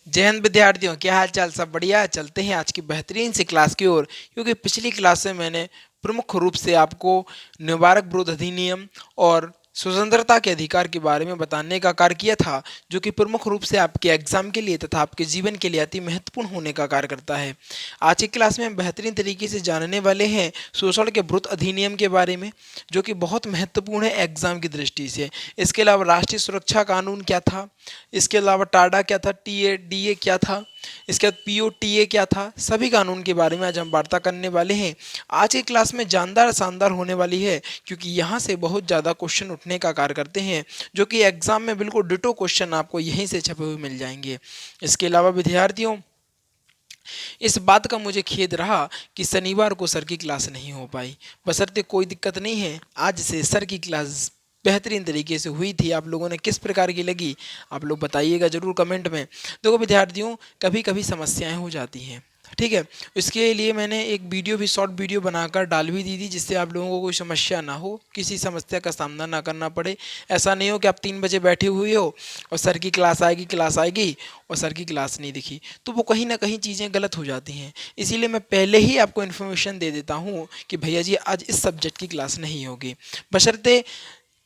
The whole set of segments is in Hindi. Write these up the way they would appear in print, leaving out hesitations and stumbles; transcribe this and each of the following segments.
जय हिंद विद्यार्थियों, क्या हाल चाल? सब बढ़िया। चलते हैं आज की बेहतरीन सी क्लास की ओर। क्योंकि पिछली क्लास में मैंने प्रमुख रूप से आपको निवारक विरोध अधिनियम और स्वतंत्रता के अधिकार के बारे में बताने का कार्य किया था, जो कि प्रमुख रूप से आपके एग्जाम के लिए तथा आपके जीवन के लिए अति महत्वपूर्ण होने का कार्य करता है। आज की क्लास में हम बेहतरीन तरीके से जानने वाले हैं शोषण के विरुद्ध अधिनियम के बारे में, जो कि बहुत महत्वपूर्ण है एग्जाम की दृष्टि से। इसके अलावा राष्ट्रीय सुरक्षा कानून क्या था, इसके अलावा टाडा क्या था, टीए डीए क्या था, इसके बाद पीओटीए क्या था, सभी कानून के बारे में आज हम वार्ता करने वाले हैं। आज की क्लास में जानदार शानदार होने वाली है, क्योंकि यहाँ से बहुत ज़्यादा क्वेश्चन उठने का कार्य करते हैं, जो कि एग्जाम में बिल्कुल डिटो क्वेश्चन आपको यहीं से छपे हुए मिल जाएंगे। इसके अलावा विद्यार्थियों, इस बात का मुझे खेद रहा कि शनिवार को सर की क्लास नहीं हो पाई। बशर्ते कोई दिक्कत नहीं है, आज से सर की क्लास बेहतरीन तरीके से हुई थी। आप लोगों ने किस प्रकार की लगी, आप लोग बताइएगा ज़रूर कमेंट में। देखो विद्यार्थियों, कभी कभी समस्याएं हो जाती हैं, ठीक है। इसके लिए मैंने एक वीडियो भी, शॉर्ट वीडियो बनाकर डाल भी दी थी, जिससे आप लोगों को कोई समस्या ना हो, किसी समस्या का सामना ना करना पड़े। ऐसा नहीं हो कि आप 3 बजे बैठे हुए हो और सर की क्लास आएगी और सर की क्लास नहीं दिखी, तो वो कहीं ना कहीं चीज़ें गलत हो जाती हैं। इसीलिए मैं पहले ही आपको इन्फॉर्मेशन दे देता हूँ कि भैया जी आज इस सब्जेक्ट की क्लास नहीं होगी। बशर्ते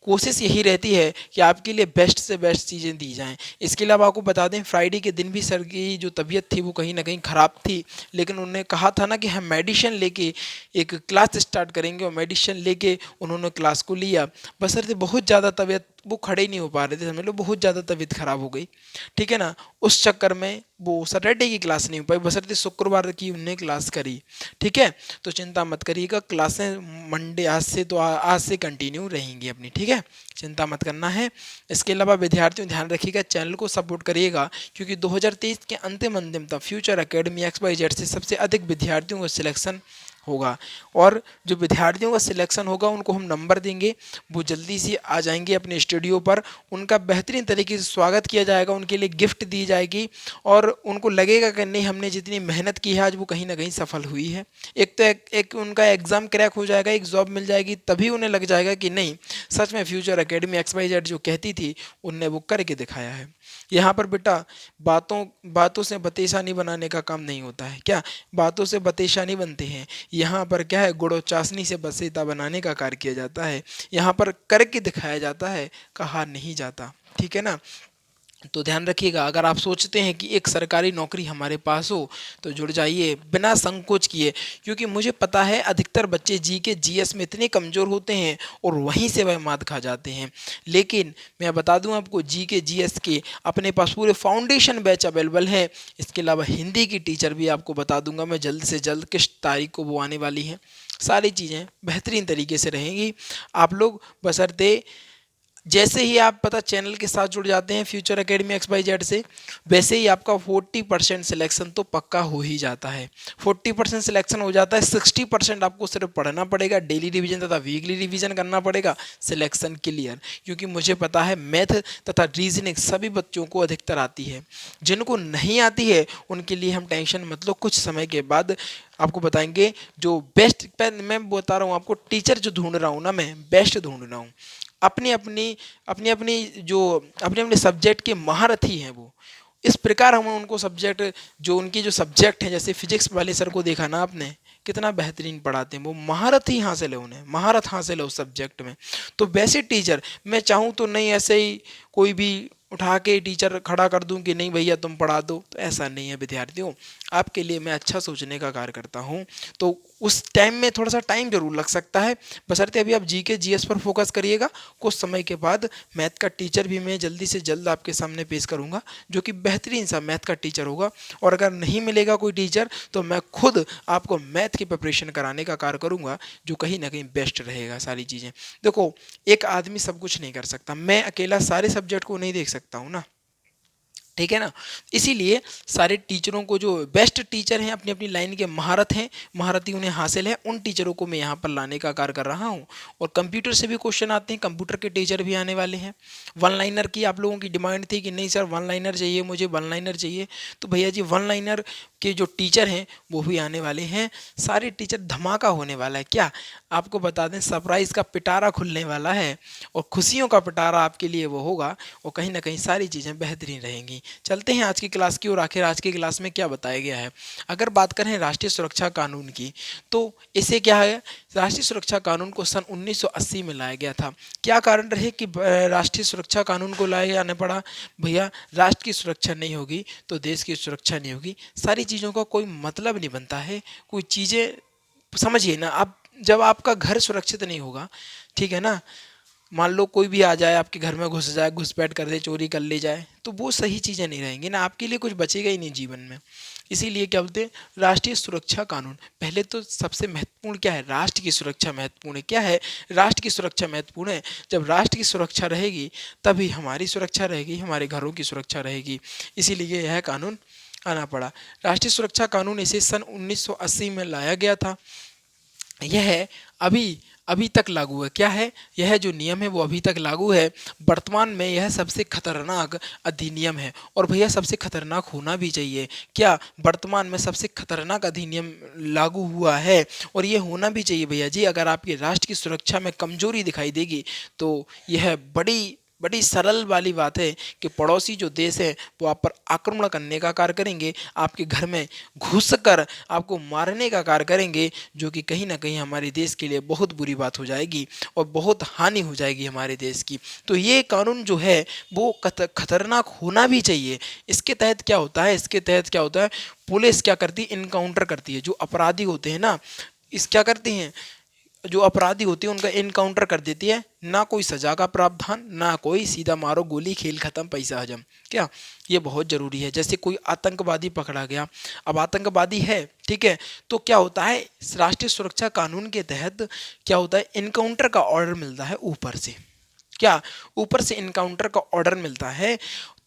कोशिश यही रहती है कि आपके लिए बेस्ट से बेस्ट चीज़ें दी जाएं। इसके अलावा आपको बता दें, फ्राइडे के दिन भी सर की जो तबीयत थी वो कहीं ना कहीं ख़राब थी, लेकिन उन्होंने कहा था ना कि हम मेडिसिन लेके एक क्लास स्टार्ट करेंगे, और मेडिसिन लेके उन्होंने क्लास को लिया। बशर्ते बहुत ज़्यादा तबीयत, वो खड़े ही नहीं हो पा रहे थे, समझ लो बहुत ज़्यादा तबीयत ख़राब हो गई, ठीक है ना। उस चक्कर में वो सैटरडे की क्लास नहीं हो पाई, बशर्ते शुक्रवार की उनने क्लास करी, ठीक है। तो चिंता मत करिएगा, क्लासें मंडे आज से, तो आज से कंटिन्यू रहेंगी अपनी, ठीक है। चिंता मत करना है। इसके अलावा विद्यार्थियों ध्यान रखिएगा, चैनल को सपोर्ट करिएगा, क्योंकि 2023 के अंतिम तक फ्यूचर एकेडमी XYZ से सबसे अधिक विद्यार्थियों का सिलेक्शन होगा। और जो विद्यार्थियों का सिलेक्शन होगा उनको हम नंबर देंगे, वो जल्दी से आ जाएंगे अपने स्टूडियो पर, उनका बेहतरीन तरीके से स्वागत किया जाएगा, उनके लिए गिफ्ट दी जाएगी, और उनको लगेगा कि नहीं, हमने जितनी मेहनत की है आज वो कहीं ना कहीं सफल हुई है। एक तो एक उनका एग्ज़ाम क्रैक हो जाएगा, एक जॉब मिल जाएगी, तभी उन्हें लग जाएगा कि नहीं, सच में फ्यूचर एकेडमी XYZ जो कहती थी उनने वो करके दिखाया है। यहाँ पर बेटा बातों बातों से बतेशा नहीं बनाने का काम नहीं होता है, क्या बातों से बतेशा नहीं बनते हैं। यहाँ पर क्या है, गुड़ और चाशनी से बसेता बनाने का कार्य किया जाता है। यहाँ पर करके दिखाया जाता है, कहा नहीं जाता, ठीक है ना। तो ध्यान रखिएगा, अगर आप सोचते हैं कि एक सरकारी नौकरी हमारे पास हो तो जुड़ जाइए बिना संकोच किए, क्योंकि मुझे पता है अधिकतर बच्चे जी के GS में इतने कमज़ोर होते हैं और वहीं से वह मात खा जाते हैं। लेकिन मैं बता दूं आपको, जी के GS के अपने पास पूरे फाउंडेशन बैच अवेलेबल है। इसके अलावा हिंदी की टीचर भी आपको बता दूंगा मैं जल्द से जल्द किस तारीख को वो आने वाली है। सारी चीज़ें बेहतरीन तरीके से रहेंगी। आप लोग बशर्ते जैसे ही आप पता चैनल के साथ जुड़ जाते हैं फ्यूचर एकेडमी XYZ से, वैसे ही आपका 40% सिलेक्शन तो पक्का हो ही जाता है। 40% सिलेक्शन हो जाता है, 60% आपको सिर्फ पढ़ना पड़ेगा, डेली रिवीजन तथा वीकली रिवीजन करना पड़ेगा, सिलेक्शन क्लियर। क्योंकि मुझे पता है मैथ तथा रीजनिंग सभी बच्चों को अधिकतर आती है, जिनको नहीं आती है उनके लिए हम टेंशन मत लो, कुछ समय के बाद आपको बताएंगे जो बेस्ट। मैं बता रहा हूँ आपको, टीचर जो ढूंढ रहा हूँ ना, मैं बेस्ट ढूंढ रहा हूँ। अपनी अपनी अपनी अपनी जो अपने अपने सब्जेक्ट के महारथी हैं वो, इस प्रकार हम उनको सब्जेक्ट, जो उनकी जो सब्जेक्ट हैं, जैसे फिजिक्स वाले सर को देखा ना आपने, कितना बेहतरीन पढ़ाते हैं वो, महारत ही हासिल है, उन्हें महारत हासिल है उस सब्जेक्ट में। तो वैसे टीचर मैं चाहूँ तो नहीं ऐसे ही कोई भी उठा के टीचर खड़ा कर दूं कि नहीं भैया तुम पढ़ा दो, तो ऐसा नहीं है विद्यार्थियों। आपके लिए मैं अच्छा सोचने का कार्य करता हूँ, तो उस टाइम में थोड़ा सा टाइम जरूर लग सकता है, बशर्ते अभी आप जीके जीएस पर फोकस करिएगा। कुछ समय के बाद मैथ का टीचर भी मैं जल्दी से जल्द आपके सामने पेश करूंगा, जो कि बेहतरीन सा मैथ का टीचर होगा। और अगर नहीं मिलेगा कोई टीचर तो मैं खुद आपको मैथ की प्रिपरेशन कराने का कार्य करूंगा, जो कहीं ना कहीं बेस्ट रहेगा। सारी चीज़ें देखो, एक आदमी सब कुछ नहीं कर सकता, मैं अकेला सारे सब्जेक्ट को नहीं देख सकता हूँ ना, ठीक है ना। इसीलिए सारे टीचरों को, जो बेस्ट टीचर हैं, अपनी अपनी लाइन के महारत हैं, महारती उन्हें हासिल है, उन टीचरों को मैं यहाँ पर लाने का कार्य कर रहा हूँ। और कंप्यूटर से भी क्वेश्चन आते हैं, कंप्यूटर के टीचर भी आने वाले हैं। वन लाइनर की आप लोगों की डिमांड थी कि नहीं सर वन लाइनर चाहिए, मुझे वन लाइनर चाहिए, तो भैया जी वन लाइनर के जो टीचर हैं वो भी आने वाले हैं। सारे टीचर, धमाका होने वाला है, क्या आपको बता दें, सरप्राइज का पिटारा खुलने वाला है, और खुशियों का पिटारा आपके लिए वो होगा, और कहीं ना कहीं सारी चीज़ें बेहतरीन रहेंगी। चलते हैं आज की क्लास की और आखिर आज की क्लास में क्या बताया गया है। अगर बात करें राष्ट्रीय सुरक्षा कानून की, तो इसे क्या है, राष्ट्रीय सुरक्षा कानून को सन 1980 में लाया गया था। क्या कारण रहे कि राष्ट्रीय सुरक्षा कानून को लाया जाने पड़ा? भैया, राष्ट्र की सुरक्षा नहीं होगी तो देश की सुरक्षा नहीं होगी। सारी चीज़ों का कोई मतलब नहीं बनता है। कोई चीज़ें समझिए ना आप, जब आपका घर सुरक्षित नहीं होगा, ठीक है ना, मान लो कोई भी आ जाए आपके घर में, घुस जाए, घुसपैठ कर दे, चोरी कर ले जाए, तो वो सही चीज़ें नहीं रहेंगी ना, आपके लिए कुछ बचेगा ही नहीं जीवन में। इसीलिए क्या बोलते हैं, राष्ट्रीय सुरक्षा कानून। पहले तो सबसे महत्वपूर्ण क्या है, राष्ट्र की सुरक्षा महत्वपूर्ण है। क्या है, राष्ट्र की सुरक्षा महत्वपूर्ण है। जब राष्ट्र की सुरक्षा रहेगी तभी हमारी सुरक्षा रहेगी, हमारे घरों की सुरक्षा रहेगी। इसीलिए यह कानून आना पड़ा। राष्ट्रीय सुरक्षा कानून इसे सन 1980 में लाया गया था। यह अभी अभी तक लागू है। क्या है, यह जो नियम है वो अभी तक लागू है। वर्तमान में यह सबसे खतरनाक अधिनियम है, और भैया सबसे खतरनाक होना भी चाहिए। क्या, वर्तमान में सबसे खतरनाक अधिनियम लागू हुआ है, और ये होना भी चाहिए भैया जी। अगर आपके राष्ट्र की सुरक्षा में कमजोरी दिखाई देगी तो यह बड़ी बड़ी सरल वाली बात है कि पड़ोसी जो देश है वो आप पर आक्रमण करने का कार्य करेंगे, आपके घर में घुसकर आपको मारने का कार्य करेंगे, जो कि कहीं ना कहीं हमारे देश के लिए बहुत बुरी बात हो जाएगी और बहुत हानि हो जाएगी हमारे देश की। तो ये कानून जो है वो खतरनाक होना भी चाहिए। इसके तहत क्या होता है, इसके तहत क्या होता है, पुलिस क्या करती है, इनकाउंटर करती है। जो अपराधी होते हैं ना, इस क्या करती हैं, जो अपराधी होती है उनका इनकाउंटर कर देती है। ना कोई सजा का प्रावधान, ना कोई, सीधा मारो गोली, खेल खत्म, पैसा हजम। क्या, ये बहुत ज़रूरी है। जैसे कोई आतंकवादी पकड़ा गया, अब आतंकवादी है, ठीक है, तो क्या होता है, राष्ट्रीय सुरक्षा कानून के तहत क्या होता है, इनकाउंटर का ऑर्डर मिलता है ऊपर से। क्या, ऊपर से इनकाउंटर का ऑर्डर मिलता है।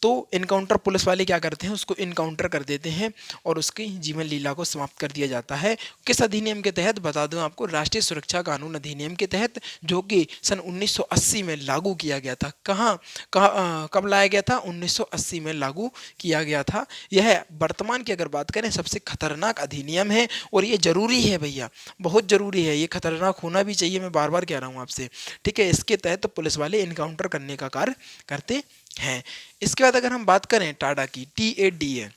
तो इनकाउंटर पुलिस वाले क्या करते हैं, उसको इनकाउंटर कर देते हैं और उसकी जीवन लीला को समाप्त कर दिया जाता है। किस अधिनियम के तहत, बता दूं आपको, राष्ट्रीय सुरक्षा कानून अधिनियम के तहत, जो कि सन 1980 में लागू किया गया था। कब लाया गया था, 1980 में लागू किया गया था। यह वर्तमान की अगर बात करें सबसे खतरनाक अधिनियम है, और ये जरूरी है भैया, बहुत जरूरी है। ये खतरनाक होना भी चाहिए, मैं बार बार कह रहा हूँ आपसे, ठीक है। इसके तहत तो पुलिस वाले इनकाउंटर करने का कार्य करते हैं। इसके बाद अगर हम बात करें टाडा की, TADA,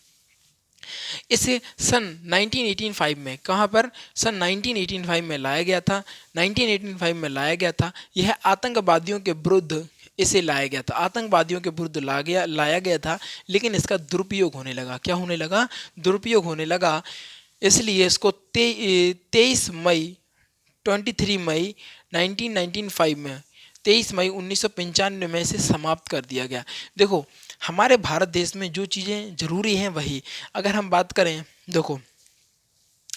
इसे सन 1985 में, कहाँ पर, सन 1985 में लाया गया था। 1985 में लाया गया था। यह आतंकवादियों के विरुद्ध इसे लाया गया था, आतंकवादियों के विरुद्ध लाया गया था। लेकिन इसका दुरुपयोग होने लगा। क्या होने लगा, दुरुपयोग होने लगा। इसलिए इसको 23 मई 1995 में, 23 मई 1995 में इसे समाप्त कर दिया गया। देखो, हमारे भारत देश में जो चीज़ें ज़रूरी हैं वही, अगर हम बात करें, देखो,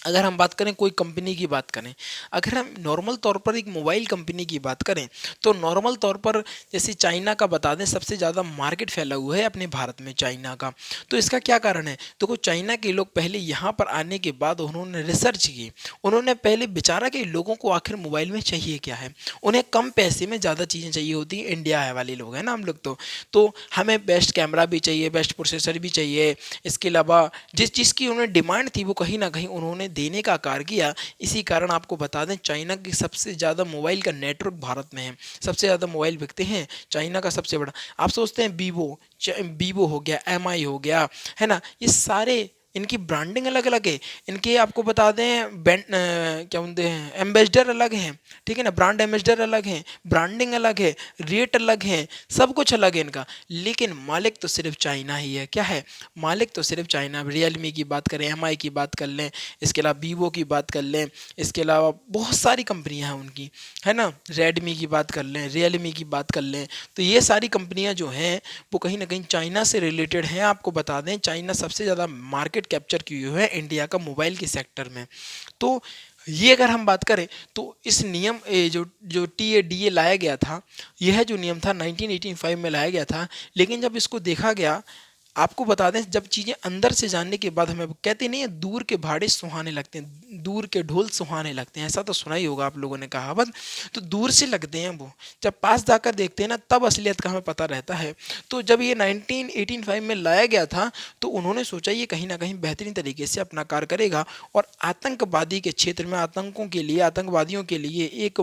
अगर हम बात करें, कोई कंपनी की बात करें, अगर हम नॉर्मल तौर पर एक मोबाइल कंपनी की बात करें, तो नॉर्मल तौर पर जैसे चाइना का बता दें, सबसे ज़्यादा मार्केट फैला हुआ है अपने भारत में, चाइना का। तो इसका क्या कारण है, देखो, चाइना के लोग पहले यहाँ पर आने के बाद उन्होंने रिसर्च की। उन्होंने पहले विचारा कि लोगों को आखिर मोबाइल में चाहिए क्या है। उन्हें कम पैसे में ज़्यादा चीज़ें चाहिए होती हैं, इंडिया है वाले लोग हैं ना हम लोग, तो हमें बेस्ट कैमरा भी चाहिए, बेस्ट प्रोसेसर भी चाहिए। इसके अलावा जिस चीज़ की उन्हें डिमांड थी वो कहीं ना कहीं उन्होंने देने का कार्य किया। इसी कारण आपको बता दें, चाइना की सबसे ज़्यादा मोबाइल का नेटवर्क भारत में है। सबसे ज़्यादा मोबाइल बिकते हैं, चाइना का सबसे बड़ा। आप सोचते हैं वीवो हो गया, MI हो गया, है ना, ये सारे, इनकी ब्रांडिंग अलग अलग है। इनके आपको बता दें, क्या बोलते हैं, एम्बेसडर अलग हैं, ठीक है ना, ब्रांड एम्बेसडर अलग हैं, ब्रांडिंग अलग है, रेट अलग है, सब कुछ अलग है इनका। लेकिन मालिक तो सिर्फ चाइना ही है। क्या है, मालिक तो सिर्फ चाइना। रियलमी की बात करें, MI की बात कर लें, इसके अलावा वीवो की बात कर लें, इसके अलावा बहुत सारी कंपनियां हैं उनकी, है ना, रेडमी की बात कर लें, रियलमी की बात कर लें। तो ये सारी कंपनियां जो हैं वो कहीं ना कहीं चाइना से रिलेटेड हैं। आपको बता दें, चाइना सबसे ज़्यादा मार्केट कैप्चर किए हुए हैं इंडिया का मोबाइल के सेक्टर में। तो ये अगर हम बात करें, तो इस नियम जो जो TADA लाया गया था, यह जो नियम था 1985 में लाया गया था। लेकिन जब इसको देखा गया, आपको बता दें, जब चीज़ें अंदर से जानने के बाद, हमें कहते नहीं है, दूर के भाड़े सुहाने लगते हैं, दूर के ढोल सुहाने लगते हैं, ऐसा तो सुना ही होगा आप लोगों ने कहावत। तो दूर से लगते हैं वो, जब पास जाकर देखते हैं ना, तब असलियत का हमें पता रहता है। तो जब ये 1985 में लाया गया था, तो उन्होंने सोचा ये कहीं ना कहीं बेहतरीन तरीके से अपना कार्य करेगा, और आतंकवादी के क्षेत्र में, आतंकों के लिए, आतंकवादियों के लिए एक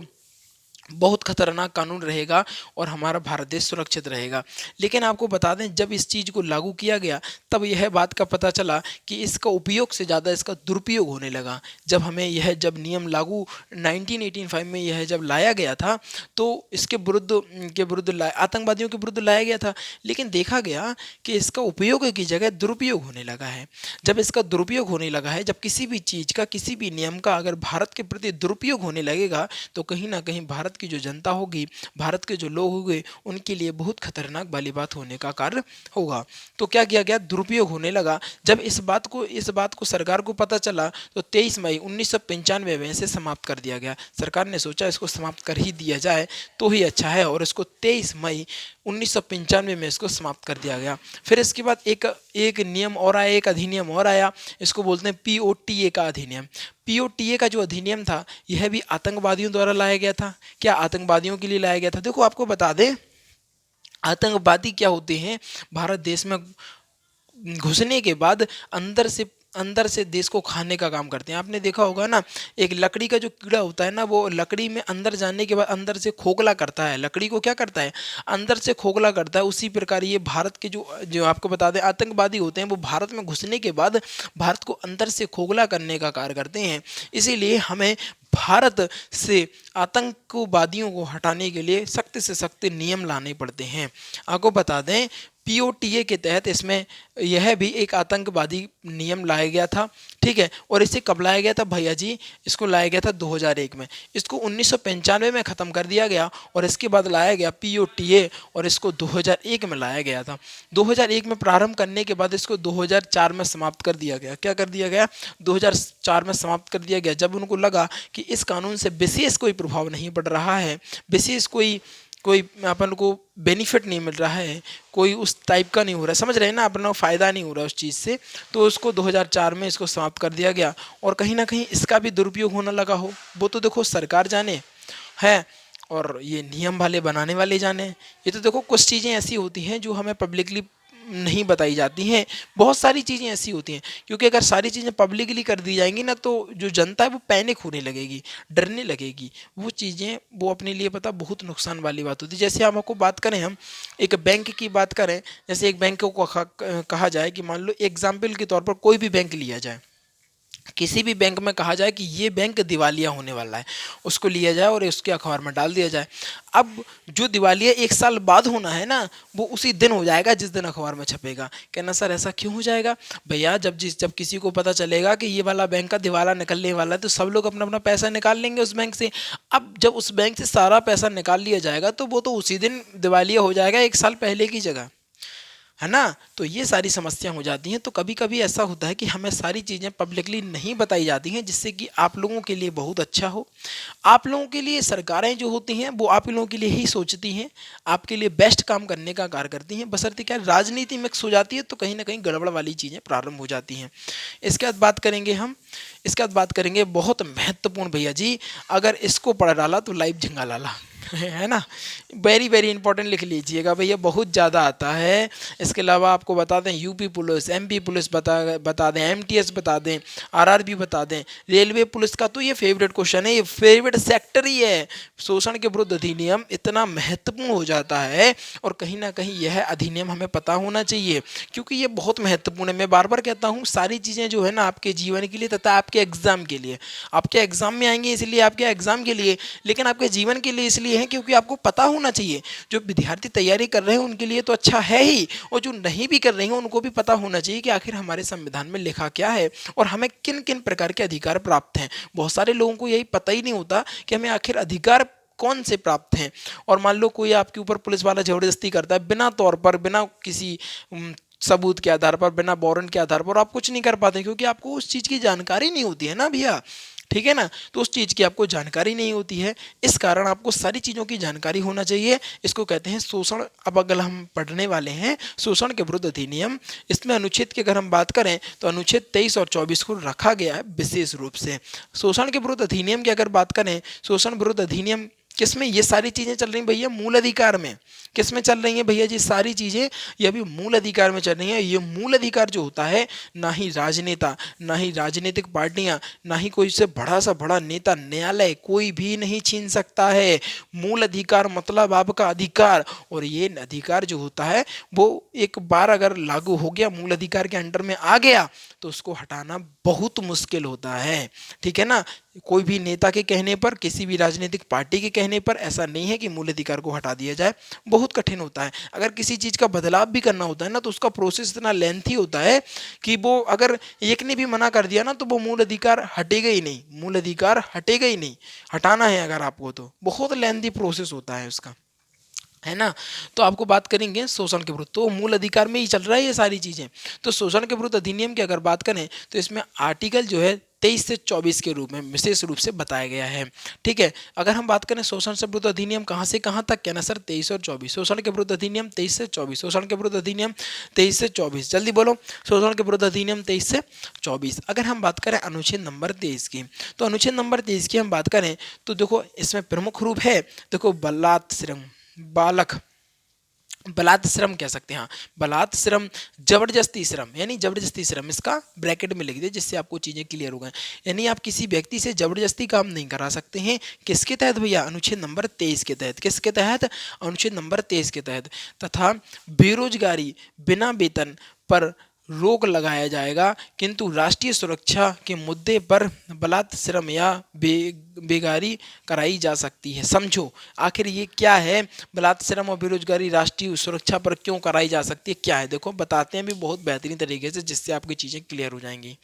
बहुत खतरनाक कानून रहेगा और हमारा भारत देश सुरक्षित रहेगा। लेकिन आपको बता दें, जब इस चीज़ को लागू किया गया तब यह बात का पता चला कि इसका उपयोग से ज़्यादा इसका दुरुपयोग होने लगा। जब हमें यह जब नियम लागू 1985 में यह जब लाया गया था, तो इसके आतंकवादियों के विरुद्ध लाया गया था। लेकिन देखा गया कि इसका उपयोग की जगह दुरुपयोग होने लगा है। जब इसका दुरुपयोग होने लगा है, जब किसी भी चीज़ का, किसी भी नियम का अगर भारत के प्रति दुरुपयोग होने लगेगा, तो कहीं ना कहीं भारत की जो जनता होगी, भारत के जो लोग होंगे, उनके लिए बहुत खतरनाक वाली बात होने का कार्य होगा। तो क्या किया गया, दुरुपयोग होने लगा। जब इस बात को सरकार को पता चला, तो 23 मई 1995 में इसे समाप्त कर दिया गया। सरकार ने सोचा इसको समाप्त कर ही दिया जाए तो ही अच्छा है, और इसको 23 मई 1995 में इसको समाप्त कर दिया गया। फिर इसके बाद एक एक नियम और आया, एक अधिनियम और आया, इसको बोलते हैं पीओटीए का अधिनियम। पीओटीए का जो अधिनियम था, यह भी आतंकवादियों द्वारा लाया गया था। क्या आतंकवादियों के लिए लाया गया था? देखो, आपको बता दें, आतंकवादी क्या होते हैं, भारत देश में घुसने के बाद अंदर से देश को खाने का काम करते हैं। आपने देखा होगा ना, एक लकड़ी का जो कीड़ा होता है ना, वो लकड़ी में अंदर जाने के बाद अंदर से खोखला करता है। लकड़ी को क्या करता है, अंदर से खोखला करता है। उसी प्रकार ये भारत के जो जो आपको बता दें आतंकवादी होते हैं, वो भारत में घुसने के बाद भारत को अंदर से खोखला करने का कार्य करते हैं। इसीलिए हमें भारत से आतंकवादियों को हटाने के लिए सख्त से सख्त नियम लाने पड़ते हैं। आपको बता दें, पीओटीए के तहत इसमें यह भी एक आतंकवादी नियम लाया गया था। ठीक है, और इसे कब लाया गया था भैया जी? इसको लाया गया था 2001 में। इसको 1995 में ख़त्म कर दिया गया, और इसके बाद लाया गया पीओटीए, और इसको 2001 में लाया गया था। 2001 में प्रारंभ करने के बाद इसको 2004 में समाप्त कर दिया गया। क्या कर दिया गया? 2004 में समाप्त कर दिया गया, जब उनको लगा कि इस कानून से विशेष कोई प्रभाव नहीं पड़ रहा है, विशेष कोई कोई अपन को बेनिफिट नहीं मिल रहा है, कोई उस टाइप का नहीं हो रहा है, समझ रहे हैं ना, अपना फ़ायदा नहीं हो रहा उस चीज़ से, तो उसको 2004 में इसको समाप्त कर दिया गया। और कहीं ना कहीं इसका भी दुरुपयोग होने लगा हो, वो तो देखो सरकार जाने है, और ये नियम वाले बनाने वाले जाने। ये तो देखो, कुछ चीज़ें ऐसी होती हैं जो हमें पब्लिकली नहीं बताई जाती हैं। बहुत सारी चीज़ें ऐसी होती हैं, क्योंकि अगर सारी चीज़ें पब्लिकली कर दी जाएंगी ना, तो जो जनता है वो पैनिक होने लगेगी, डरने लगेगी। वो चीज़ें वो अपने लिए पता बहुत नुकसान वाली बात होती है। जैसे हम आपको बात करें, हम एक बैंक की बात करें, जैसे एक बैंक को कहा जाए कि मान लो एग्जाम्पल के तौर पर कोई भी बैंक लिया जाए, किसी भी बैंक में कहा जाए कि ये बैंक दिवालिया होने वाला है, उसको लिया जाए और उसके अखबार में डाल दिया जाए। अब जो दिवालिया 1 साल बाद होना है ना, वो उसी दिन हो जाएगा जिस दिन अखबार में छपेगा। कहना सर ऐसा क्यों हो जाएगा? भैया, जब किसी को पता चलेगा कि ये वाला बैंक का दिवाला निकलने वाला है, तो सब लोग अपना अपना पैसा निकाल लेंगे उस बैंक से। अब जब उस बैंक से सारा पैसा निकाल लिया जाएगा, तो वो तो उसी दिन दिवालिया हो जाएगा, 1 साल पहले की जगह, है ना। तो ये सारी समस्या हो जाती हैं। तो कभी कभी ऐसा होता है कि हमें सारी चीज़ें पब्लिकली नहीं बताई जाती हैं, जिससे कि आप लोगों के लिए बहुत अच्छा हो। आप लोगों के लिए सरकारें जो होती हैं, वो आप लोगों के लिए ही सोचती हैं, आपके लिए बेस्ट काम करने का कार्य करती हैं। बशर्ते क्या राजनीति मिक्स हो जाती है, तो कहीं ना कहीं गड़बड़ वाली चीज़ें प्रारंभ हो जाती हैं। इसके बाद बात करेंगे हम, इसके बाद बात करेंगे बहुत महत्वपूर्ण भैया जी, अगर इसको पढ़ डाला तो लाइव झिंगा लाला है ना। वेरी वेरी इंपॉर्टेंट लिख लीजिएगा भैया, बहुत ज़्यादा आता है। इसके अलावा आपको बता दें, यूपी पुलिस, एमपी पुलिस बता दें, एमटीएस बता दें, आरआरबी बता दें, रेलवे पुलिस का तो ये फेवरेट क्वेश्चन है, ये फेवरेट सेक्टर ही है। शोषण के विरुद्ध अधिनियम इतना महत्वपूर्ण हो जाता है, और कहीं ना कहीं यह अधिनियम हमें पता होना चाहिए, क्योंकि ये बहुत महत्वपूर्ण है। मैं बार बार कहता हूँ, सारी चीज़ें जो है ना आपके जीवन के लिए तथा आपके एग्जाम के लिए, आपके एग्जाम में आएंगे इसलिए, आपके एग्जाम के लिए, लेकिन आपके जीवन के लिए इसलिए है क्योंकि आपको पता होना चाहिए। जो विद्यार्थी तैयारी कर रहे हैं उनके लिए तो अच्छा है ही, और जो नहीं भी कर रहे हैं उनको भी पता होना चाहिए कि आखिर हमारे संविधान में लिखा क्या है और हमें किन किन प्रकार के अधिकार प्राप्त हैं। बहुत सारे लोगों को यही पता ही नहीं होता कि हमें आखिर अधिकार कौन से प्राप्त हैं। और मान लो कोई आपके ऊपर पुलिस वाला जबरदस्ती करता है, बिना तौर पर, बिना किसी सबूत के आधार पर, बिना वारंट के आधार पर, आप कुछ नहीं कर पाते, क्योंकि आपको उस चीज़ की जानकारी नहीं होती है ना भैया। ठीक है ना, तो उस चीज़ की आपको जानकारी नहीं होती है, इस कारण आपको सारी चीज़ों की जानकारी होना चाहिए। इसको कहते हैं शोषण। अब अगर हम पढ़ने वाले हैं शोषण के विरुद्ध अधिनियम, इसमें अनुच्छेद की अगर हम बात करें तो अनुच्छेद 23 और 24 को रखा गया है विशेष रूप से। शोषण के विरुद्ध अधिनियम की अगर बात करें, शोषण विरुद्ध अधिनियम किसमें? ये सारी चीजें चल रही भैया मूल अधिकार में। किसमें चल रही हैं भैया जी? सारी चीजें ये अभी मूल अधिकार में चल रही हैं। ये मूल अधिकार जो होता है, ना ही राजनेता, ना ही राजनीतिक पार्टियां, ना ही कोई से बड़ा सा बड़ा नेता, न्यायालय, कोई भी नहीं छीन सकता है। मूल अधिकार मतलब आपका अधिकार, और ये अधिकार जो होता है वो एक बार अगर लागू हो गया, मूल अधिकार के अंडर में आ गया, तो उसको हटाना बहुत मुश्किल होता है। ठीक है ना? कोई भी नेता के कहने पर, किसी भी राजनीतिक पार्टी के कहने पर ऐसा नहीं है कि मूल अधिकार को हटा दिया जाए, बहुत कठिन होता है। अगर किसी चीज का बदलाव भी करना होता है ना, तो उसका प्रोसेस इतना लेंथी होता है कि वो अगर एक ने भी मना कर दिया ना, तो वो मूल अधिकार हटेगा ही नहीं, मूल अधिकार हटेगा ही नहीं। हटाना है अगर आपको, तो बहुत लेंथी प्रोसेस होता है उसका, है ना? तो आपको बात करेंगे शोषण के विरुद्ध, तो मूल अधिकार में ही चल रहा है ये सारी चीजें। तो शोषण के विरुद्ध अधिनियम की अगर बात करें, तो इसमें आर्टिकल जो है 23 से 24 के रूप में विशेष रूप से बताया गया है। ठीक है, अगर हम बात करें शोषण से विरुद्ध अधिनियम कहाँ से कहाँ तक, क्या ना सर? 23 और 24। शोषण के विरुद्ध अधिनियम 23 से 24, शोषण के विरुद्ध अधिनियम 23 से 24, जल्दी बोलो। शोषण के विरुद्ध अधिनियम 23 से 24। अगर हम बात करें अनुच्छेद नंबर 23 की, तो अनुच्छेद नंबर 23 की हम बात करें, तो देखो इसमें प्रमुख रूप है, देखो बलात् श्रम, बालक बलात् श्रम कह सकते हैं, हाँ बलात् श्रम, जबरदस्ती श्रम, यानी जबरदस्ती श्रम, इसका ब्रैकेट में लिख दे जिससे आपको चीजें क्लियर हो गए। यानी आप किसी व्यक्ति से जबरदस्ती काम नहीं करा सकते हैं। किसके तहत भैया? अनुच्छेद नंबर 23 के तहत। किसके तहत? अनुच्छेद नंबर 23 के तहत। तथा बेरोजगारी, बिना वेतन पर रोक लगाया जाएगा, किंतु राष्ट्रीय सुरक्षा के मुद्दे पर बलात् श्रम या बेगारी कराई जा सकती है। समझो आखिर ये क्या है? बलात् श्रम और बेरोजगारी राष्ट्रीय सुरक्षा पर क्यों कराई जा सकती है, क्या है? देखो बताते हैं भी बहुत बेहतरीन तरीके से, जिससे आपकी चीजें क्लियर हो जाएंगी।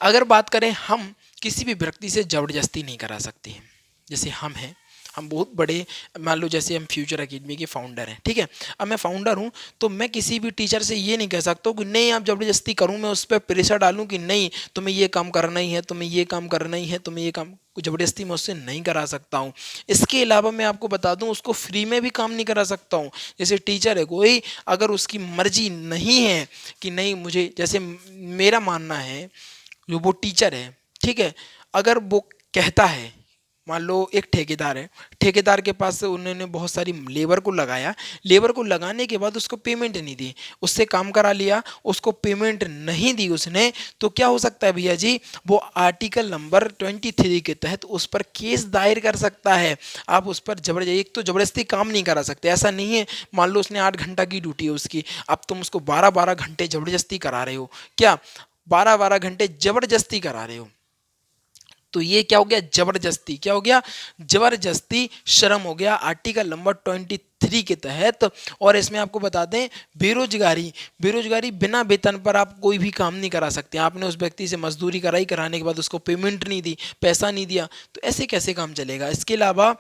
अगर बात करें, हम किसी भी व्यक्ति से जबरदस्ती नहीं करा सकते हैं। जैसे हम हैं, हम बहुत बड़े, मान लो जैसे हम फ्यूचर एकेडमी के फाउंडर हैं, ठीक है? अब मैं फाउंडर हूँ, तो मैं किसी भी टीचर से ये नहीं कह सकता हूँ कि नहीं आप जबरदस्ती करूँ, मैं उस पर प्रेशर डालूँ कि नहीं तुम्हें ये काम करना ही है, तुम्हें ये काम करना ही है, तुम्हें ये काम, जबरदस्ती मैं उससे नहीं करा सकता हूँ। इसके अलावा मैं आपको बता दूँ, उसको फ्री में भी काम नहीं करा सकता हूँ। जैसे टीचर है कोई, अगर उसकी मर्जी नहीं है कि नहीं मुझे, जैसे मेरा मानना है, जो वो टीचर है, ठीक है, अगर वो कहता है, मान लो एक ठेकेदार है, ठेकेदार के पास से उन्होंने बहुत सारी लेबर को लगाया, लेबर को लगाने के बाद उसको पेमेंट नहीं दी, उससे काम करा लिया, उसको पेमेंट नहीं दी उसने, तो क्या हो सकता है भैया जी? वो आर्टिकल नंबर 23 के तहत उस पर केस दायर कर सकता है। आप उस पर जबरदस्ती, एक तो जबरदस्ती काम नहीं करा सकते, ऐसा नहीं है, मान लो उसने 8 घंटा की ड्यूटी है उसकी, अब तुम उसको 12-12 घंटे जबरदस्ती करा रहे हो, क्या 12-12 घंटे जबरदस्ती करा रहे हो, तो ये क्या हो गया? जबरदस्ती। क्या हो गया? जबरदस्ती श्रम हो गया आर्टिकल नंबर 23 के तहत। और इसमें आपको बता दें, बेरोजगारी, बेरोजगारी बिना वेतन पर आप कोई भी काम नहीं करा सकते। आपने उस व्यक्ति से मजदूरी कराई, कराने के बाद उसको पेमेंट नहीं दी, पैसा नहीं दिया, तो ऐसे कैसे काम चलेगा? इसके अलावा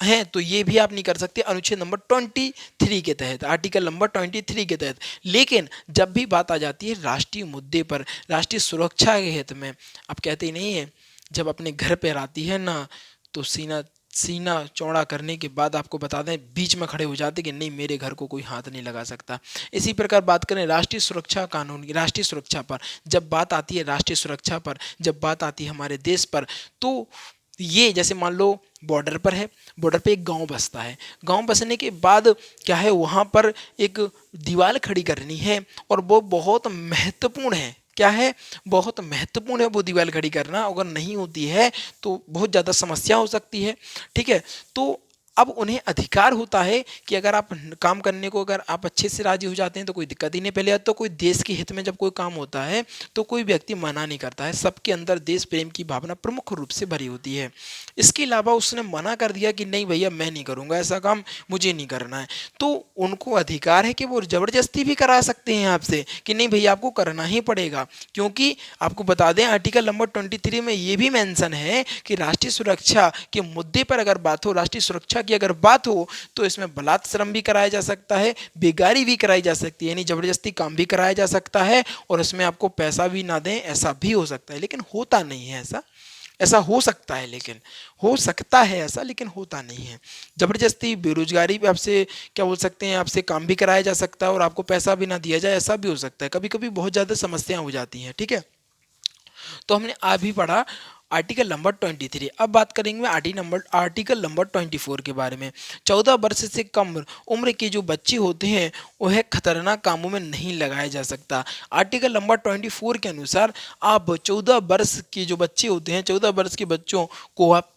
हैं तो ये भी आप नहीं कर सकते अनुच्छेद नंबर 23 के तहत, आर्टिकल नंबर 23 के तहत। लेकिन जब भी बात आ जाती है राष्ट्रीय मुद्दे पर, राष्ट्रीय सुरक्षा के हित में, आप कहते ही नहीं है, जब अपने घर पर आती है ना, तो सीना सीना चौड़ा करने के बाद आपको बता दें, बीच में खड़े हो जाते कि नहीं मेरे घर को कोई हाथ नहीं लगा सकता। इसी प्रकार बात करें राष्ट्रीय सुरक्षा कानून की, राष्ट्रीय सुरक्षा पर जब बात आती है, राष्ट्रीय सुरक्षा पर जब बात आती है हमारे देश पर, तो ये जैसे मान लो बॉर्डर पर है, बॉर्डर पे एक गांव बसता है, गांव बसने के बाद क्या है, वहाँ पर एक दीवार खड़ी करनी है, और वो बहुत महत्वपूर्ण है। क्या है? बहुत महत्वपूर्ण है वो दीवार खड़ी करना। अगर नहीं होती है तो बहुत ज़्यादा समस्या हो सकती है, ठीक है? तो अब उन्हें अधिकार होता है कि अगर आप काम करने को, अगर आप अच्छे से राजी हो जाते हैं तो कोई दिक्कत ही नहीं। पहले तो कोई देश के हित में जब कोई काम होता है तो कोई व्यक्ति मना नहीं करता है, सबके अंदर देश प्रेम की भावना प्रमुख रूप से भरी होती है। इसके अलावा उसने मना कर दिया कि नहीं भैया मैं नहीं करूँगा ऐसा काम, मुझे नहीं करना है, तो उनको अधिकार है कि वो ज़बरदस्ती भी करा सकते हैं आपसे कि नहीं भैया आपको करना ही पड़ेगा। क्योंकि आपको बता दें आर्टिकल नंबर 23 में ये भी मेंशन है कि राष्ट्रीय सुरक्षा के मुद्दे पर अगर बात हो, राष्ट्रीय सुरक्षा की अगर बात हो, तो इसमें बलात् श्रम भी कराया जा सकता है, बेगारी भी कराई जा सकती है, यानी जबरदस्ती काम भी कराया जा सकता है, और इसमें आपको पैसा भी ना दें, ऐसा भी हो सकता है। लेकिन होता नहीं है ऐसा, ऐसा हो सकता है, लेकिन हो सकता है ऐसा, लेकिन होता नहीं है। जबरदस्ती बेरोजगारी भी आपसे क्या बोल सकते हैं, आपसे काम भी कराया जा सकता है और आपको पैसा भी ना दिया जाए, ऐसा भी हो सकता है। कभी कभी बहुत ज़्यादा समस्याएं हो जाती हैं, ठीक है? तो हमने आज भी पढ़ा आर्टिकल नंबर 23। अब बात करेंगे मैं आर्टिकल नंबर 24 के बारे में। 14 वर्ष से कम उम्र के जो बच्चे होते हैं वह खतरनाक कामों में नहीं लगाया जा सकता। आर्टिकल नंबर 24 के अनुसार आप 14 वर्ष के जो बच्चे होते हैं, 14 वर्ष के बच्चों को आप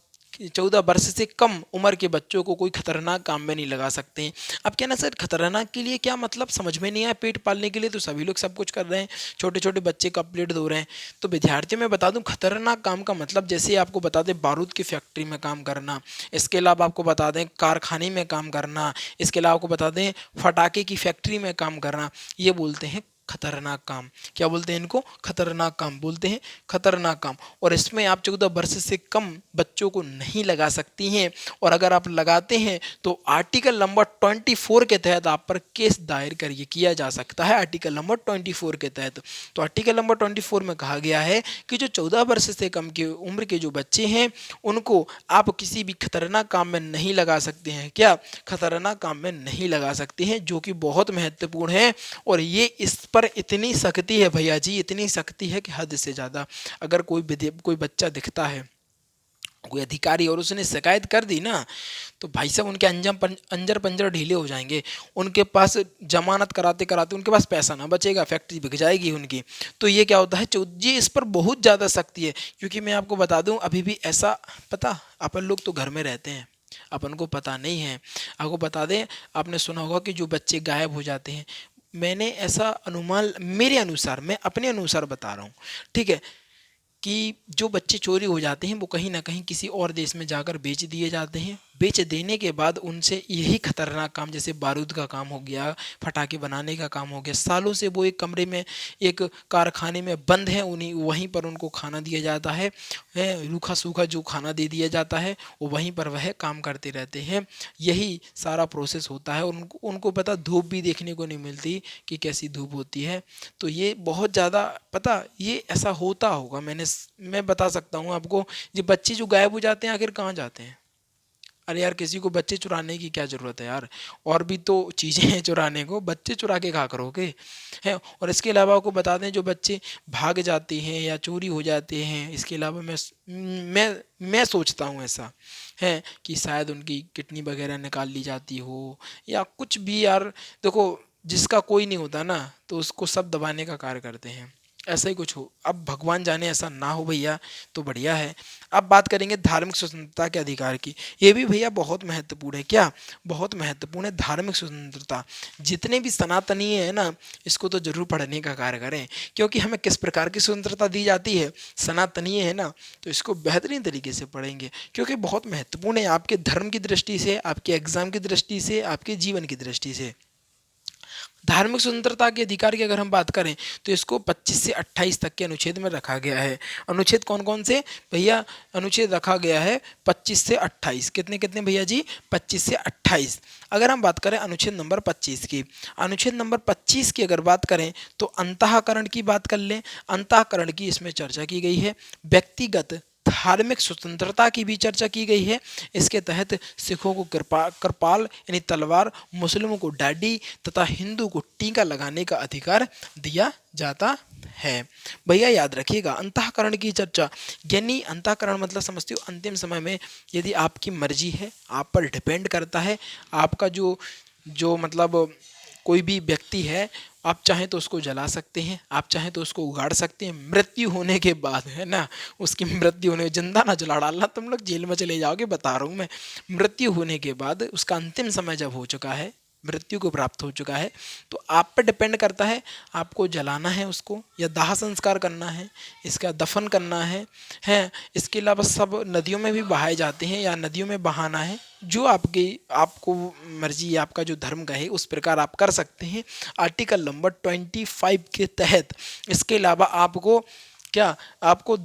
14 वर्ष से कम उम्र के बच्चों को कोई खतरनाक काम में नहीं लगा सकते हैं। अब क्या ना सर, खतरनाक के लिए क्या मतलब समझ में नहीं आया। पेट पालने के लिए तो सभी लोग सब कुछ कर रहे हैं, छोटे छोटे बच्चे का प्लेट धो रहे हैं। तो विद्यार्थियों में बता दूं, खतरनाक काम का मतलब जैसे आपको बता दें बारूद की फैक्ट्री में काम करना, इसके अलावा आपको बता दें कारखाने में काम करना, इसके अलावा आपको बता दें फटाके की फैक्ट्री में काम करना, ये बोलते हैं खतरनाक काम। क्या बोलते हैं इनको? खतरनाक काम बोलते हैं, खतरनाक काम। और इसमें आप 14 वर्ष से कम बच्चों को नहीं लगा सकती हैं, और अगर आप लगाते हैं तो आर्टिकल नंबर 24 के तहत आप पर केस दायर करिए किया जा सकता है, आर्टिकल नंबर 24 के तहत। तो आर्टिकल नंबर 24 में कहा गया है कि जो 14 वर्ष से कम की उम्र के जो बच्चे हैं उनको आप किसी भी खतरनाक काम में नहीं लगा सकते हैं। क्या? खतरनाक काम में नहीं लगा सकते हैं, जो कि बहुत महत्वपूर्ण है। और ये इस पर इतनी सख्ती है भैया जी, इतनी सख्ती है कि हद से ज़्यादा। अगर कोई बच्चा दिखता है, कोई अधिकारी, और उसने शिकायत कर दी ना, तो भाई साहब उनके अंजर पंजर ढीले हो जाएंगे। उनके पास जमानत कराते कराते उनके पास पैसा ना बचेगा, फैक्ट्री बिक जाएगी उनकी। तो ये क्या होता है, जी इस पर बहुत ज़्यादा सख्ती है। क्योंकि मैं आपको बता दूं, अभी भी ऐसा, पता अपन लोग तो घर में रहते हैं, अपन को पता नहीं है। आपको बता दें, आपने सुना होगा कि जो बच्चे गायब हो जाते हैं, मैंने ऐसा अनुमान, मेरे अनुसार, मैं अपने अनुसार बता रहा हूँ, ठीक है, कि जो बच्चे चोरी हो जाते हैं वो कहीं ना कहीं किसी और देश में जाकर बेच दिए जाते हैं। बेच देने के बाद उनसे यही खतरनाक काम, जैसे बारूद का काम हो गया, फटाके बनाने का काम हो गया, सालों से वो एक कमरे में, एक कारखाने में बंद है, उन्हीं वहीं पर उनको खाना दिया जाता है, रूखा सूखा जो खाना दे दिया जाता है, वो वहीं पर वह काम करते रहते हैं। यही सारा प्रोसेस होता है। और उनको पता, धूप भी देखने को नहीं मिलती कि कैसी धूप होती है। तो ये बहुत ज़्यादा, पता, ये ऐसा होता होगा। मैं बता सकता हूँ आपको, ये बच्चे जो गायब हो जाते हैं आखिर कहाँ जाते हैं? अरे यार, किसी को बच्चे चुराने की क्या ज़रूरत है यार, और भी तो चीज़ें हैं चुराने को, बच्चे चुरा के कहाँ करोगे, हैं। और इसके अलावा आपको बता दें, जो बच्चे भाग जाते हैं या चोरी हो जाते हैं, इसके अलावा मैं सोचता हूँ ऐसा है कि शायद उनकी किडनी वगैरह निकाल ली जाती हो, या कुछ भी यार। देखो, जिसका कोई नहीं होता ना, तो उसको सब दबाने का कार्य करते हैं, ऐसा ही कुछ हो। अब भगवान जाने ऐसा ना हो भैया, तो बढ़िया है। अब बात करेंगे धार्मिक स्वतंत्रता के अधिकार की। ये भी भैया बहुत महत्वपूर्ण है। क्या? बहुत महत्वपूर्ण है धार्मिक स्वतंत्रता। जितने भी सनातनी हैं ना, इसको तो जरूर पढ़ने का कार्य करें, क्योंकि हमें किस प्रकार की स्वतंत्रता दी जाती है, सनातनी है ना, तो इसको बेहतरीन तरीके से पढ़ेंगे, क्योंकि बहुत महत्वपूर्ण है आपके धर्म की दृष्टि से, आपके एग्जाम की दृष्टि से, आपके जीवन की दृष्टि से। धार्मिक स्वतंत्रता के अधिकार की अगर हम बात करें, तो इसको 25 से 28 तक के अनुच्छेद में रखा गया है। अनुच्छेद कौन कौन से भैया? अनुच्छेद रखा गया है 25 से 28। कितने कितने भैया जी? 25 से 28। अगर हम बात करें अनुच्छेद नंबर 25 की, अनुच्छेद नंबर 25 की अगर बात करें, तो अंतःकरण की बात कर लें। अंतःकरण की इसमें चर्चा की गई है। व्यक्तिगत धार्मिक स्वतंत्रता की भी चर्चा की गई है। इसके तहत सिखों को कृपाल यानी तलवार, मुस्लिमों को डाडी तथा हिंदू को टीका लगाने का अधिकार दिया जाता है। भैया याद रखिएगा, अंतःकरण की चर्चा, यानी अंतःकरण मतलब समझते हो, अंतिम समय में यदि आपकी मर्जी है, आप पर डिपेंड करता है, आपका जो जो मतलब कोई भी व्यक्ति है, आप चाहें तो उसको जला सकते हैं, आप चाहें तो उसको उगाड़ सकते हैं। मृत्यु होने के बाद, है ना, उसकी मृत्यु होने, जिंदा ना जला डालना, तुम लोग जेल में चले जाओगे, बता रहा हूँ मैं। मृत्यु होने के बाद, उसका अंतिम समय जब हो चुका है, मृत्यु को प्राप्त हो चुका है, तो आप पर डिपेंड करता है, आपको जलाना है उसको, या दाह संस्कार करना है, इसका दफन करना है। इसके अलावा सब नदियों में भी बहाए जाते हैं, या नदियों में बहाना है, जो आपको मर्जी, आपका जो धर्म कहे उस प्रकार आप कर सकते हैं, आर्टिकल नंबर 25 के तहत। इसके अलावा आपको क्या, आपको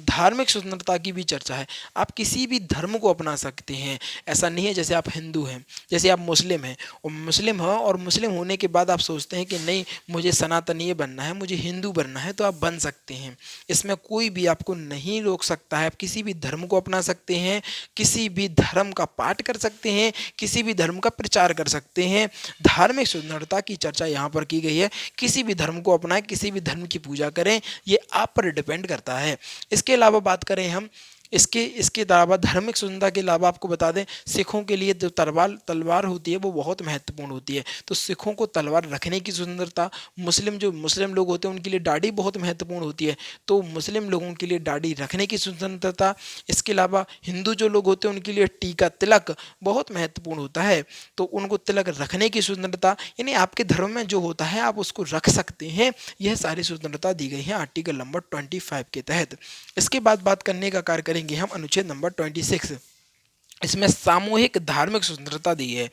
धार्मिक स्वतंत्रता की भी चर्चा है। आप किसी भी धर्म को अपना सकते हैं। ऐसा नहीं है जैसे आप हिंदू हैं, जैसे आप मुस्लिम हैं, और मुस्लिम हो, और मुस्लिम होने के बाद आप सोचते हैं कि नहीं, मुझे सनातनीय बनना है, मुझे हिंदू बनना है, तो आप बन सकते हैं। इसमें कोई भी आपको नहीं रोक सकता है। आप किसी भी धर्म को अपना सकते हैं, किसी भी धर्म का पाठ कर सकते हैं, किसी भी धर्म का प्रचार कर सकते हैं। धार्मिक स्वतंत्रता की चर्चा यहाँ पर की गई है। किसी भी धर्म को अपनाएं, किसी भी धर्म की पूजा करें, ये आप पर डिपेंड करता है। इसके अलावा बात करें हम, इसके इसके अलावा धार्मिक स्वतंत्रता के अलावा आपको बता दें, सिखों के लिए जो तलवार होती है वो बहुत महत्वपूर्ण होती है। तो सिखों को तलवार रखने की स्वतंत्रता, मुस्लिम लोग होते हैं उनके लिए दाढ़ी बहुत महत्वपूर्ण होती है, तो मुस्लिम लोगों के लिए दाढ़ी रखने की स्वतंत्रता। इसके अलावा हिंदू जो लोग होते हैं उनके लिए टीका तिलक बहुत महत्वपूर्ण होता है, तो उनको तिलक रखने की स्वतंत्रता, यानी आपके धर्म में जो होता है आप उसको रख सकते हैं। यह सारी स्वतंत्रता दी गई है आर्टिकल नंबर 25 के तहत। इसके बाद बात करने का कार्य करेंगे हम अनुच्छेद नंबर 26। इसमें सामूहिक धार्मिक स्वतंत्रता दी है।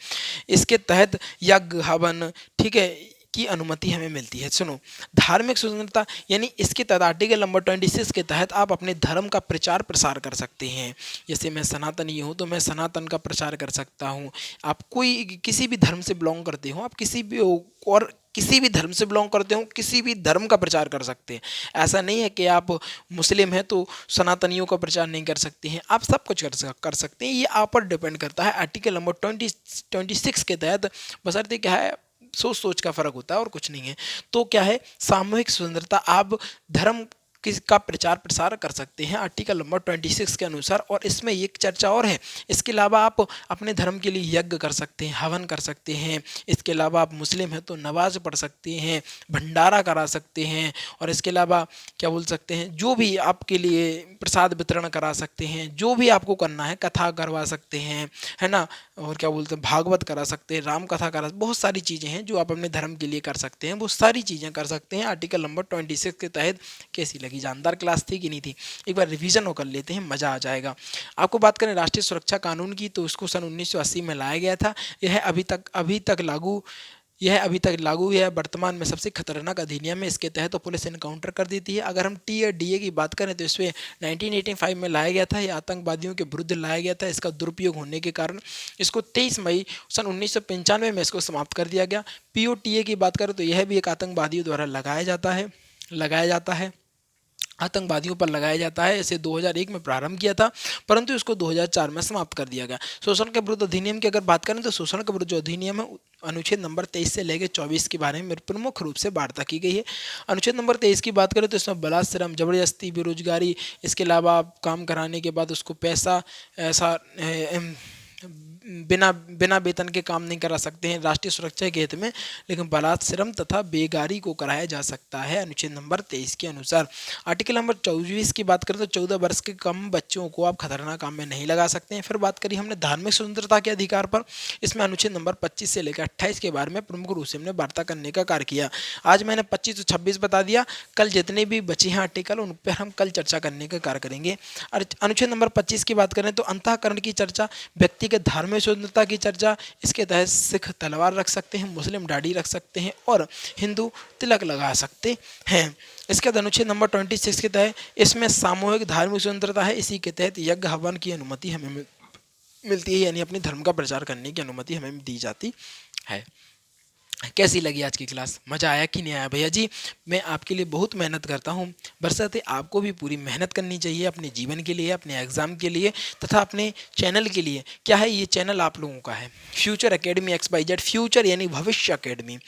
इसके तहत यज्ञ हवन, ठीक है, की अनुमति हमें मिलती है। सुनो, धार्मिक स्वतंत्रता यानी इसके तहत आर्टिकल नंबर 26 के तहत आप अपने धर्म का प्रचार प्रसार कर सकते हैं। जैसे मैं सनातनी हूँ तो मैं सनातन का प्रचार कर सकता हूँ। आप कोई किसी भी धर्म से बिलोंग करते हो, आप किसी भी और किसी भी धर्म से बिलोंग करते हो, किसी भी धर्म का प्रचार कर सकते हैं। ऐसा नहीं है कि आप मुस्लिम हैं तो सनातनियों का प्रचार नहीं कर सकते हैं, आप सब कुछ कर सकते हैं। ये आप पर डिपेंड करता है आर्टिकल नंबर 26 के तहत, बशर्ते क्या है सोच का फर्क होता है और कुछ नहीं है। तो क्या है, सामूहिक स्वतंत्रता, आप धर्म का प्रचार प्रसार कर सकते हैं आर्टिकल नंबर 26 के अनुसार। और इसमें एक चर्चा और है, इसके अलावा आप अपने धर्म के लिए यज्ञ कर सकते हैं, हवन कर सकते हैं। इसके अलावा आप मुस्लिम हैं तो नमाज पढ़ सकते हैं, भंडारा करा सकते हैं, और इसके अलावा क्या बोल सकते हैं, जो भी आपके लिए प्रसाद वितरण करा सकते हैं, जो भी आपको करना है, कथा करवा सकते हैं, है ना, और क्या बोलते हैं भागवत करा सकते हैं, राम कथा करा, बहुत सारी चीज़ें हैं जो आप अपने धर्म के लिए कर सकते हैं। वो सारी चीज़ें कर सकते हैं आर्टिकल नंबर 26 के तहत। कैसी लगी, जानदार क्लास थी कि नहीं थी? एक बार रिवीजन होकर लेते हैं, मज़ा आ जाएगा। आपको बात करें राष्ट्रीय सुरक्षा कानून की, तो इसको सन 1980 में लाया गया था। यह अभी तक लागू है। वर्तमान में सबसे खतरनाक अधिनियम है। इसके तहत तो पुलिस इनकाउंटर कर देती है। अगर हम टी या डीए की बात करें तो इसमें 1985 में लाया गया था। ये आतंकवादियों के विरुद्ध लाया गया था। इसका दुरुपयोग होने के कारण इसको 23 मई सन 1995 में इसको समाप्त कर दिया गया। पीओटीए की बात करें तो यह भी एक आतंकवादियों द्वारा लगाया जाता है, आतंकवादियों पर लगाया जाता है। इसे 2001 में प्रारंभ किया था, परंतु इसको 2004 में समाप्त कर दिया गया। शोषण के विरुद्ध अधिनियम की अगर बात करें तो शोषण के विरुद्ध जो अधिनियम है अनुच्छेद नंबर 23 से लेकर 24 के बारे में प्रमुख रूप से वार्ता की गई है। अनुच्छेद नंबर 23 की बात करें तो इसमें बलात्कार, जबरदस्ती, बेरोजगारी, इसके अलावा आप काम कराने के बाद उसको पैसा ऐसा बिना वेतन के काम नहीं करा सकते हैं राष्ट्रीय सुरक्षा के हित में, लेकिन बलात्कार तथा बेगारी को कराया जा सकता है अनुच्छेद नंबर 23 के अनुसार। आर्टिकल नंबर 24 की बात करें तो 14 वर्ष के कम बच्चों को आप खतरनाक काम में नहीं लगा सकते हैं। फिर बात करी हमने धार्मिक स्वतंत्रता के अधिकार पर, इसमें अनुच्छेद नंबर 25 से लेकर 28 के बारे में प्रमुख रूप से हमने वार्ता करने का कार्य किया। आज मैंने 25 और 26 बता दिया, कल जितने भी बचे हैं आर्टिकल उन पर हम कल चर्चा करने का कार्य करेंगे। अनुच्छेद नंबर 25 की बात करें तो अंतःकरण की चर्चा, व्यक्तिगत धार्मिक स्वतंत्रता की चर्चा। इसके तहत सिख तलवार रख सकते हैं, मुस्लिम दाढ़ी रख सकते हैं और हिंदू तिलक लगा सकते हैं। इसके तहत अनुच्छेद नंबर 26 के तहत इसमें सामूहिक धार्मिक स्वतंत्रता है। इसी के तहत यज्ञ हवन की अनुमति हमें मिलती है, यानी अपने धर्म का प्रचार करने की अनुमति हमें दी जाती है। कैसी लगी आज की क्लास? मज़ा आया कि नहीं आया भैया जी? मैं आपके लिए बहुत मेहनत करता हूँ, बरसाते आपको भी पूरी मेहनत करनी चाहिए अपने जीवन के लिए, अपने एग्ज़ाम के लिए तथा अपने चैनल के लिए। क्या है, ये चैनल आप लोगों का है, फ्यूचर एकेडमी XYZ, फ्यूचर यानी भविष्य एकेडमी।